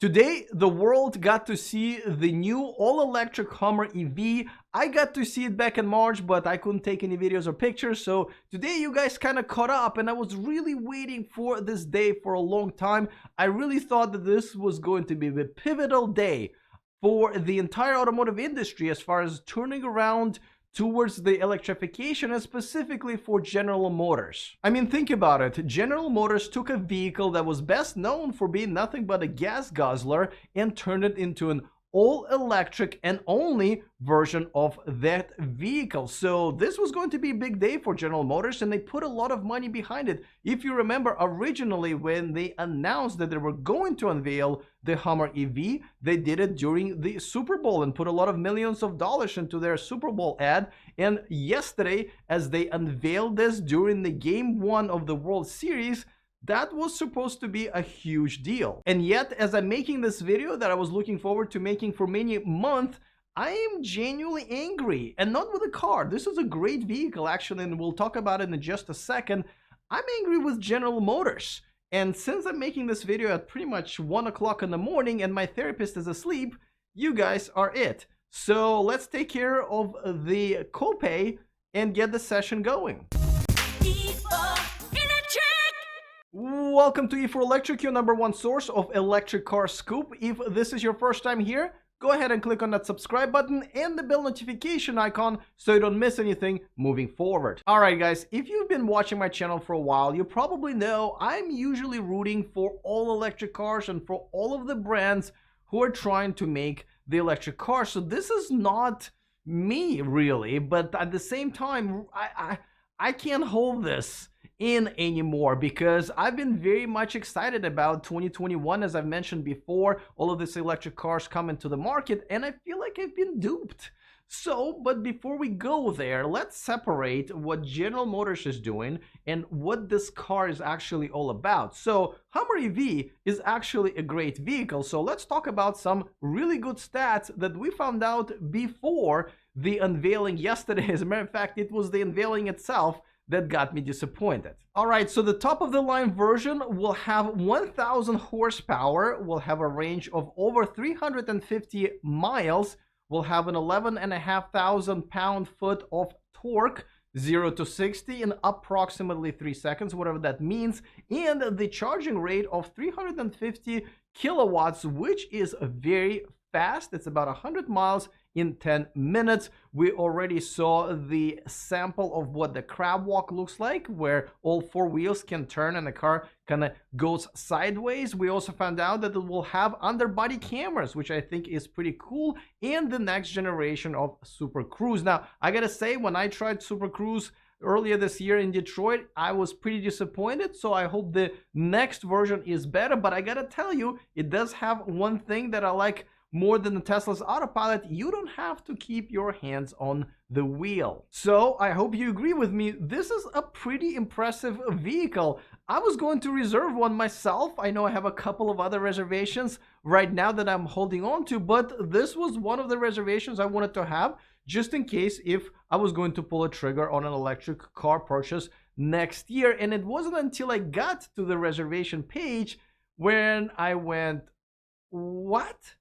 Today, the world got to see the new all-electric Hummer EV. I got to see it back in March, but I couldn't take any videos or pictures. So today you guys kind of caught up, and I was really waiting for this day for a long time. I really thought that this was going to be the pivotal day for the entire automotive industry as far as turning around towards the electrification, and specifically for General Motors. I mean, think about it. General Motors took a vehicle that was best known for being nothing but a gas guzzler and turned it into an all-electric and only version of that vehicle. So this was going to be a big day for General Motors, and they put a lot of money behind it. If you remember, originally when they announced that they were going to unveil the Hummer EV, they did it during the Super Bowl and put a lot of millions of dollars into their Super Bowl ad. And yesterday, as they unveiled this during the Game 1 of the World Series, that was supposed to be a huge deal. And yet, as I'm making this video that I was looking forward to making for many months, I am genuinely angry, and not with the car. This is a great vehicle, actually, and we'll talk about it in just a second. I'm angry with General Motors. And since I'm making this video at pretty much 1 o'clock in the morning and my therapist is asleep, you guys are it. So let's take care of the copay and get the session going. Welcome to E4 Electric, your #1 source of electric car scoop. If this is your first time here, go ahead and click on that subscribe button and the bell notification icon so you don't miss anything moving forward. Alright guys, if you've been watching my channel for a while, you probably know I'm usually rooting for all electric cars and for all of the brands who are trying to make the electric car. So this is not me really, but at the same time, I can't hold this in anymore because I've been very much excited about 2021. As I've mentioned before, all of these electric cars coming to the market, and I feel like I've been duped. So, but before we go there, let's separate what General Motors is doing and what this car is actually all about. So, Hummer EV is actually a great vehicle. So let's talk about some really good stats that we found out before the unveiling yesterday. As a matter of fact, it was the unveiling itself that got me disappointed. Alright, so the top of the line version will have 1000 horsepower, will have a range of over 350 miles, will have an 11,500 pound-foot of torque, 0 to 60 in approximately 3 seconds, whatever that means, and the charging rate of 350 kilowatts, which is very fast. It's about 100 miles in 10 minutes. We already saw the sample of what the crab walk looks like, where all 4 wheels can turn and the car kind of goes sideways. We also found out that it will have underbody cameras, which I think is pretty cool, and the next generation of Super Cruise. Now, I gotta say, when I tried Super Cruise earlier this year in Detroit, I was pretty disappointed, so I hope the next version is better. But I gotta tell you, it does have one thing that I like more than the Tesla's autopilot: you don't have to keep your hands on the wheel. So I hope you agree with me. This is a pretty impressive vehicle. I was going to reserve one myself. I know I have a couple of other reservations right now that I'm holding on to, but this was one of the reservations I wanted to have just in case if I was going to pull a trigger on an electric car purchase next year. And it wasn't until I got to the reservation page when I went, what?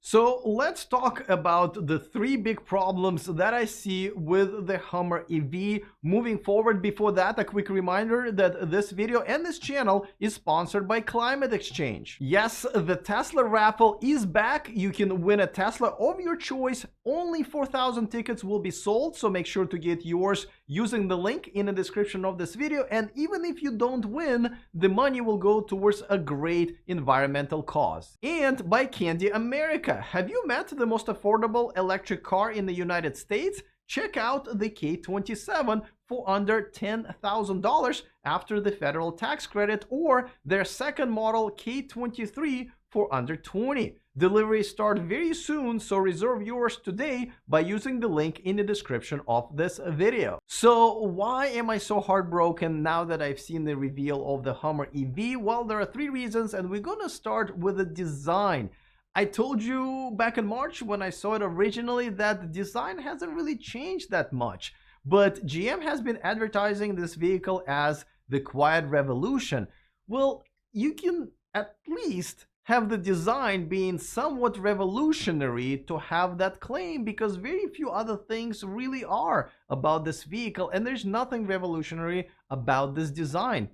So let's talk about the 3 big problems that I see with the Hummer EV moving forward. Before that, a quick reminder that this video and this channel is sponsored by Climate Exchange. Yes, the Tesla raffle is back. You can win a Tesla of your choice. Only 4,000 tickets will be sold, so make sure to get yours using the link in the description of this video. And even if you don't win, the money will go towards a great environmental cause. And by KANDI America. Have you met the most affordable electric car in the United States? Check out the K27 for under $10,000 after the federal tax credit, or their second model K23 for under $20,000. Deliveries start very soon, so reserve yours today by using the link in the description of this video. So why am I so heartbroken now that I've seen the reveal of the Hummer EV? Well, there are 3 reasons, and we're gonna start with the design. I told you back in March when I saw it originally that the design hasn't really changed that much, but GM has been advertising this vehicle as the quiet revolution. Well, you can at least have the design being somewhat revolutionary to have that claim, because very few other things really are about this vehicle, and there's nothing revolutionary about this design.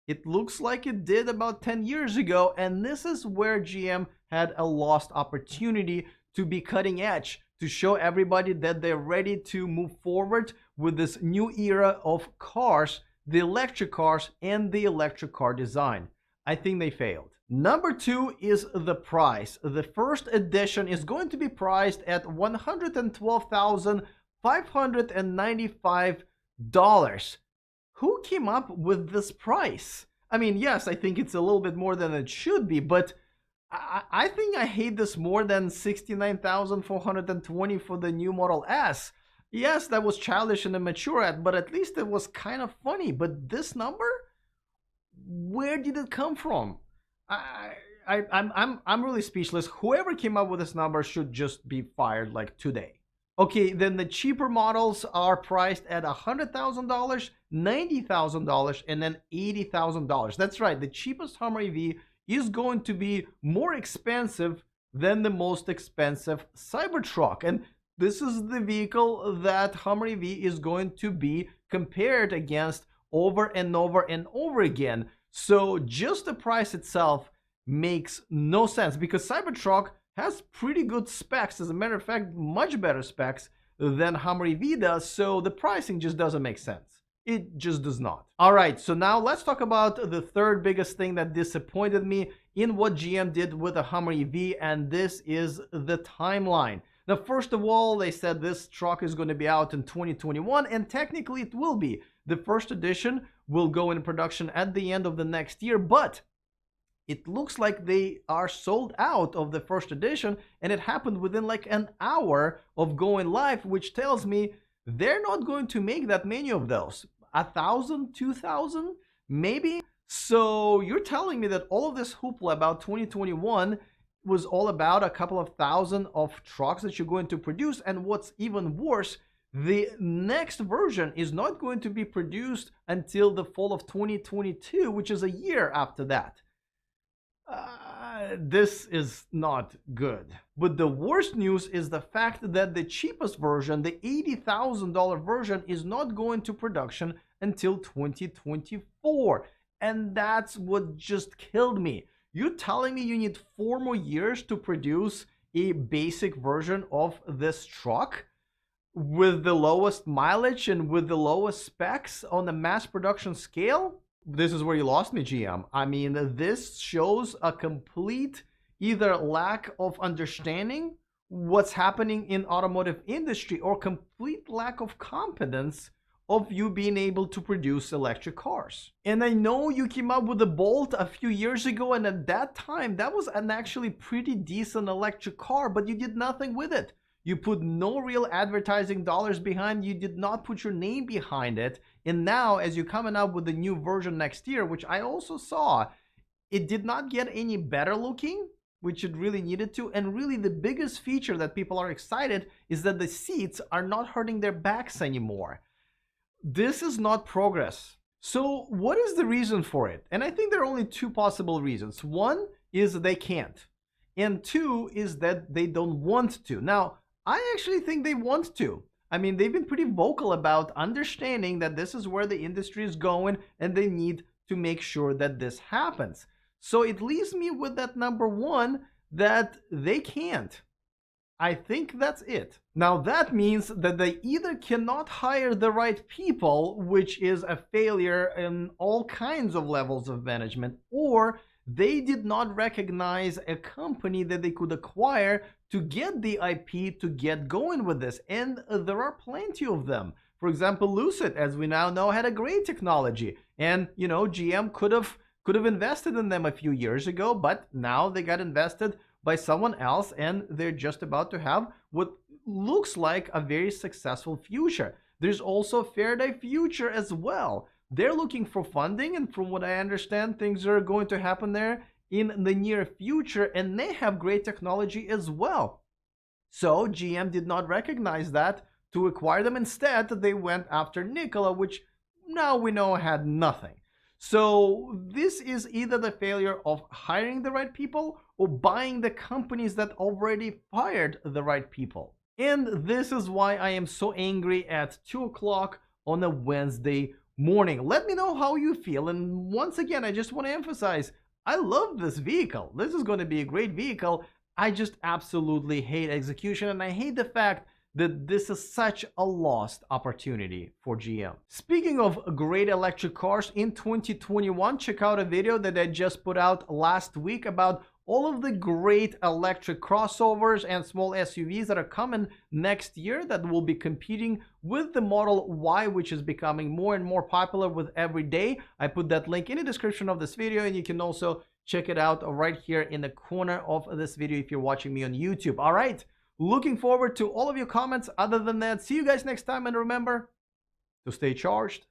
It looks like it did about 10 years ago, and this is where GM had a lost opportunity to be cutting edge, to show everybody that they're ready to move forward with this new era of cars, the electric cars and the electric car design. I think they failed. Number 2 is the price. The first edition is going to be priced at $112,595. Who came up with this price? I mean, yes, I think it's a little bit more than it should be, but I think I hate this more than $69,420 for the new Model S. Yes, that was childish and immature, but at least it was kind of funny. But this number, where did it come from? I'm really speechless. Whoever came up with this number should just be fired like today. Okay, then the cheaper models are priced at $100,000, $90,000, and then $80,000. That's right, the cheapest Hummer EV is going to be more expensive than the most expensive Cybertruck. And this is the vehicle that Hummer EV is going to be compared against over and over and over again. So just the price itself makes no sense, because Cybertruck has pretty good specs. As a matter of fact, much better specs than Hummer EV does. So the pricing just doesn't make sense. It just does not. All right, so now let's talk about the third biggest thing that disappointed me in what GM did with the Hummer EV, and this is the timeline. Now, first of all, they said this truck is going to be out in 2021, and technically it will be. The first edition will go in production at the end of the next year, but it looks like they are sold out of the first edition, and it happened within like an hour of going live, which tells me they're not going to make that many of those. 1,000, 2,000, maybe? So you're telling me that all of this hoopla about 2021 was all about a couple of thousand of trucks that you're going to produce, and what's even worse, the next version is not going to be produced until the fall of 2022, which is a year after that. This is not good. But the worst news is the fact that the cheapest version, the $80,000 version, is not going to production until 2024. And that's what just killed me. You're telling me you need 4 more years to produce a basic version of this truck with the lowest mileage and with the lowest specs on the mass production scale? This is where you lost me, GM. I mean, this shows a complete either lack of understanding what's happening in automotive industry, or complete lack of competence of you being able to produce electric cars. And I know you came up with the Bolt a few years ago, and at that time that was an actually pretty decent electric car, but you did nothing with it. You put no real advertising dollars behind, you did not put your name behind it. And now, as you're coming out with the new version next year, which I also saw, it did not get any better looking, which it really needed to. And really the biggest feature that people are excited is that the seats are not hurting their backs anymore. This is not progress. So what is the reason for it? And I think there are only 2 possible reasons. One is they can't. And 2 is that they don't want to. Now, I actually think they want to. I mean, they've been pretty vocal about understanding that this is where the industry is going, and they need to make sure that this happens. So it leaves me with that number 1, that they can't. I think that's it. Now that means that they either cannot hire the right people, which is a failure in all kinds of levels of management, or they did not recognize a company that they could acquire to get the IP to get going with this. And there are plenty of them. For example, Lucid, as we now know, had a great technology. And, you know, GM could have invested in them a few years ago, but now they got invested by someone else, and they're just about to have what looks like a very successful future. There's also Faraday Future as well. They're looking for funding, and from what I understand, things are going to happen there in the near future, and they have great technology as well. So GM did not recognize that to acquire them. Instead, they went after Nikola, which now we know had nothing. So this is either the failure of hiring the right people, or buying the companies that already fired the right people. And this is why I am so angry at 2 o'clock on a Wednesday morning. Let me know how you feel. And once again, I just want to emphasize, I love this vehicle. This is going to be a great vehicle. I just absolutely hate execution, and I hate the fact that this is such a lost opportunity for GM. Speaking of great electric cars in 2021, check out a video that I just put out last week about all of the great electric crossovers and small SUVs that are coming next year that will be competing with the Model Y, which is becoming more and more popular with every day. I put that link in the description of this video, and you can also check it out right here in the corner of this video if you're watching me on YouTube. All right, looking forward to all of your comments. Other than that, see you guys next time, and remember to stay charged.